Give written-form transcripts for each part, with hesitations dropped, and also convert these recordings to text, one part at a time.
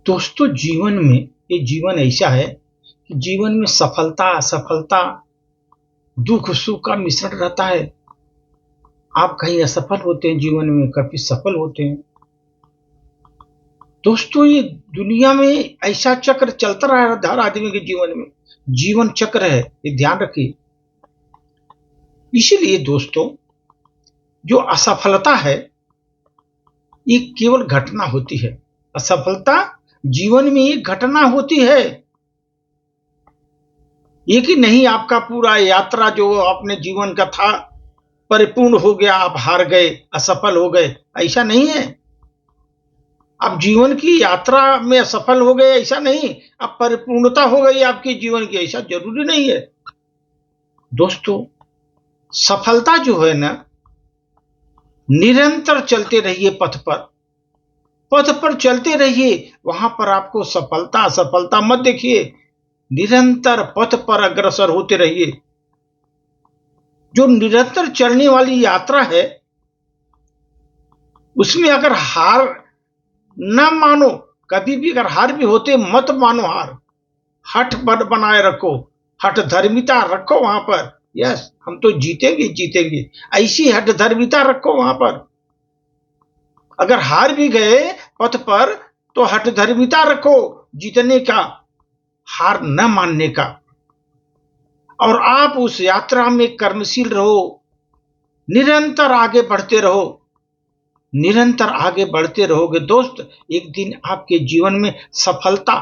दोस्तों, जीवन में ये जीवन ऐसा है कि जीवन में सफलता असफलता दुख सुख का मिश्रण रहता है। आप कहीं असफल होते हैं जीवन में, कभी सफल होते हैं। दोस्तों, ये दुनिया में ऐसा चक्र चलता रहा है हर आदमी के जीवन में। जीवन चक्र है, ये ध्यान रखिए। इसीलिए दोस्तों, जो असफलता है ये केवल घटना होती है। असफलता जीवन में एक घटना होती है। ये कि नहीं आपका पूरा यात्रा जो अपने जीवन का था परिपूर्ण हो गया, आप हार गए, असफल हो गए, ऐसा नहीं है। आप जीवन की यात्रा में असफल हो गए ऐसा नहीं, अब परिपूर्णता हो गई आपके जीवन की, ऐसा जरूरी नहीं है। दोस्तों, सफलता जो है ना, निरंतर चलते रहिए पथ पर चलते रहिए। वहां पर आपको सफलता असफलता मत देखिए, निरंतर पथ पर अग्रसर होते रहिए। जो निरंतर चलने वाली यात्रा है उसमें अगर हार न मानो, कभी भी अगर हार भी होते मत मानो हार। हठ बनाए रखो, हठ धर्मिता रखो वहां पर। यस, हम तो जीतेंगे जीतेंगे, ऐसी हठ धर्मिता रखो वहां पर। अगर हार भी गए पथ पर तो हठ धर्मिता रखो जीतने का, हार न मानने का। और आप उस यात्रा में कर्मशील रहो, निरंतर आगे बढ़ते रहो। निरंतर आगे बढ़ते रहोगे दोस्त, एक दिन आपके जीवन में सफलता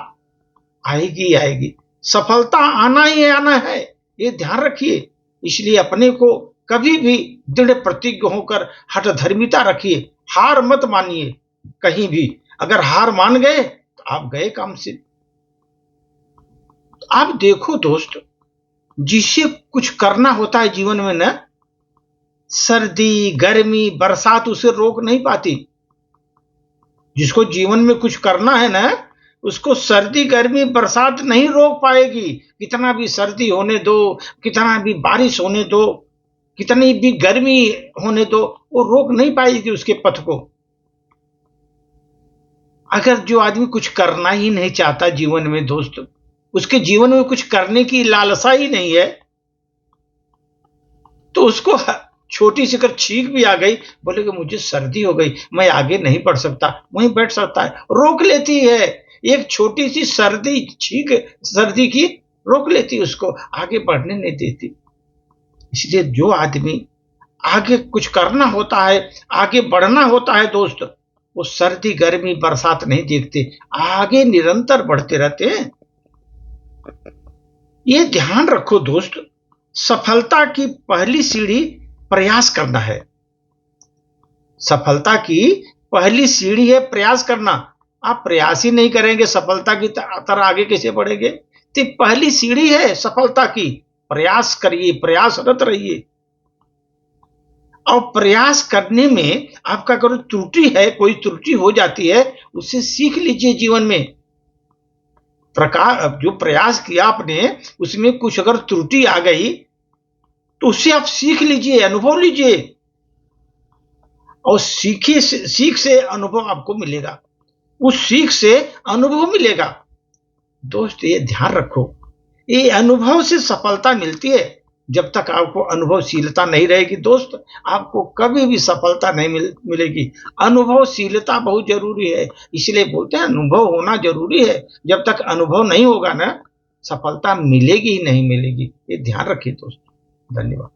आएगी आएगी। सफलता आना ही आना है, ये ध्यान रखिए। इसलिए अपने को कभी भी दृढ़ प्रतिज्ञ होकर हठ धर्मिता रखिए, हार मत मानिए कहीं भी। अगर हार मान गए तो आप गए काम से। आप देखो दोस्त, जिसे कुछ करना होता है जीवन में ना, सर्दी गर्मी बरसात उसे रोक नहीं पाती। जिसको जीवन में कुछ करना है ना, उसको सर्दी गर्मी बरसात नहीं रोक पाएगी। कितना भी सर्दी होने दो, कितना भी बारिश होने दो, कितनी भी गर्मी होने दो, वो रोक नहीं पाएगी उसके पथ को। अगर जो आदमी कुछ करना ही नहीं चाहता जीवन में दोस्त, उसके जीवन में कुछ करने की लालसा ही नहीं है, तो उसको छोटी सी अगर छींक भी आ गई, बोलेगा मुझे सर्दी हो गई, मैं आगे नहीं बढ़ सकता, वहीं बैठ सकता है, रोक लेती है। एक छोटी सी सर्दी छींक सर्दी की रोक लेती, उसको आगे बढ़ने नहीं देती। इसलिए जो आदमी आगे कुछ करना होता है, आगे बढ़ना होता है दोस्त, वो सर्दी गर्मी बरसात नहीं देखते, आगे निरंतर बढ़ते रहते हैं। ये ध्यान रखो दोस्त, सफलता की पहली सीढ़ी प्रयास करना है। सफलता की पहली सीढ़ी है प्रयास करना। आप प्रयास ही नहीं करेंगे सफलता की तरह आगे कैसे बढ़ेंगे? तो पहली सीढ़ी है सफलता की, प्रयास करिए, प्रयासरत रहिए। और प्रयास करने में आपका अगर त्रुटि है, कोई त्रुटि हो जाती है, उससे सीख लीजिए जीवन में। जो प्रयास किया आपने, उसमें कुछ अगर त्रुटि आ गई तो उससे आप सीख लीजिए, अनुभव लीजिए। और सीख से अनुभव आपको मिलेगा, उस सीख से अनुभव मिलेगा। दोस्त, ये ध्यान रखो, ये अनुभव से सफलता मिलती है। जब तक आपको अनुभवशीलता नहीं रहेगी दोस्त, आपको कभी भी सफलता नहीं मिलेगी। अनुभवशीलता बहुत जरूरी है, इसलिए बोलते हैं अनुभव होना जरूरी है। जब तक अनुभव नहीं होगा ना, सफलता मिलेगी ही नहीं मिलेगी। ये ध्यान रखिए दोस्त। धन्यवाद।